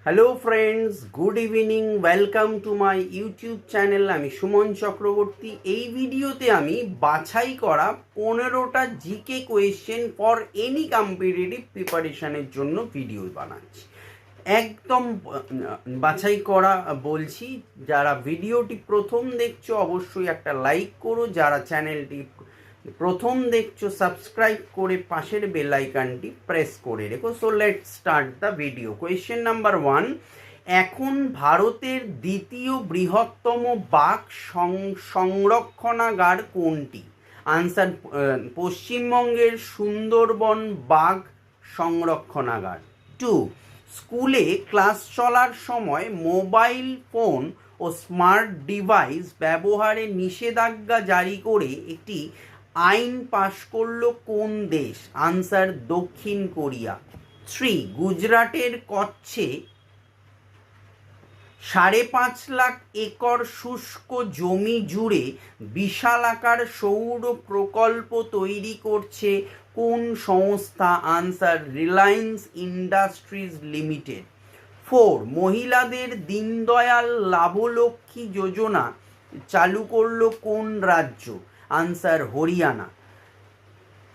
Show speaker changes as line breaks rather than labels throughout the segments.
Hello friends, good evening, welcome to my YouTube channel. আমি সুমন চক্রবর্তী। এই ভিডিওতে আমি বাছাই করা 15টা GK question for any competitive প্রিপারেশনের জন্য ভিডিও বানাচ্ছি। একদম বাছাই করা বলছি। যারা ভিডিওটি প্রথম দেখছো অবশ্যই একটা লাইক করো, যারা চ্যানেলটি প্রথম দেখছো সাবস্ক্রাইব করে পাশের বেল আইকনটি প্রেস করে রেখো। So let's start the video. Question number 1, এখন ভারতের দ্বিতীয় বৃহত্তম বাঘ সংরক্ষণাগার কোনটি? আনসার, পশ্চিমবঙ্গের সুন্দরবন বাঘ সংরক্ষণাগার। 2, স্কুলে ক্লাস চলার সময় মোবাইল ফোন ও স্মার্ট ডিভাইস ব্যবহারে নিষেধাজ্ঞা জারি করে একটি আইন পাশ করলো কোন দেশ? আনসার, দক্ষিণ কোরিয়া। 3, গুজরাটের কচ্ছে 5.5 লাখ একর শুষ্ক জমি জুড়ে বিশালাকার সৌর প্রকল্প তৈরি করছে কোন সংস্থা? Answer, Reliance industries limited. 4, মহিলাদের দীনদয়াল লাভলক্ষ্মী যোজনা চালু করলো কোন রাজ্য? আনসার, হরিয়ানা।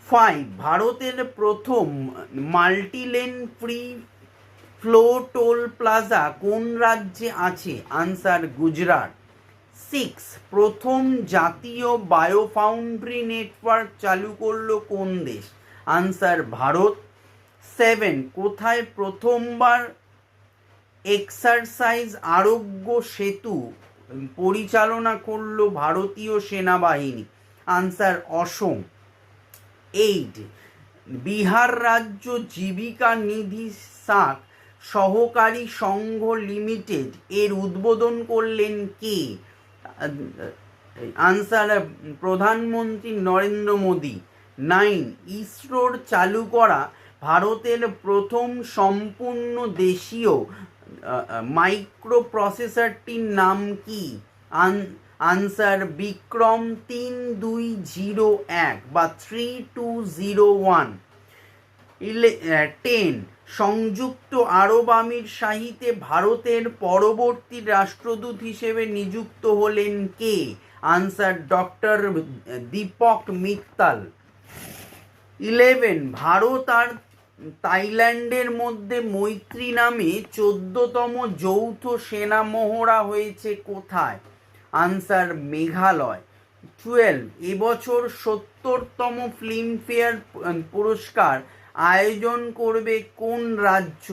5, ভারতের প্রথম মাল্টিলেন ফ্রি ফ্লো টোল প্লাজা কোন রাজ্যে আছে? আনসার, গুজরাট। 6, প্রথম জাতীয় বায়োফাউন্ড্রি নেটওয়ার্ক চালু করলো কোন দেশ? আনসার, ভারত। 7, কোথায় প্রথমবার এক্সারসাইজ আরোগ্য সেতু পরিচালনা করলো ভারতীয় সেনাবাহিনী? আনসার, অসম। 8, বিহার রাজ্য জীবিকা নিধি সাক সহকারী সংঘ লিমিটেড এর উদ্বোধন করলেন কে? আনসার, প্রধানমন্ত্রী নরেন্দ্র মোদী। 9, ইসরোর চালু করা ভারতের প্রথম সম্পূর্ণ দেশীয় মাইক্রো প্রসেসরটির নাম কি? আনসার, বিক্রম 3201 বা 3201। 10, সংযুক্ত আরব আমির শাহিতে ভারতের পরবর্তী রাষ্ট্রদূত হিসেবে নিযুক্ত হলেন কে? Answer, doctor Deepak Mittal. 11, ভারত আর থাইল্যান্ডের মধ্যে মৈত্রী নামে 14তম যৌথ সেনা মহড়া হয়েছে কোথায়? আনসার, মেঘালয়। 12, এবছর 70তম ফিল্মফেয়ার পুরস্কার আয়োজন করবে কোন রাজ্য?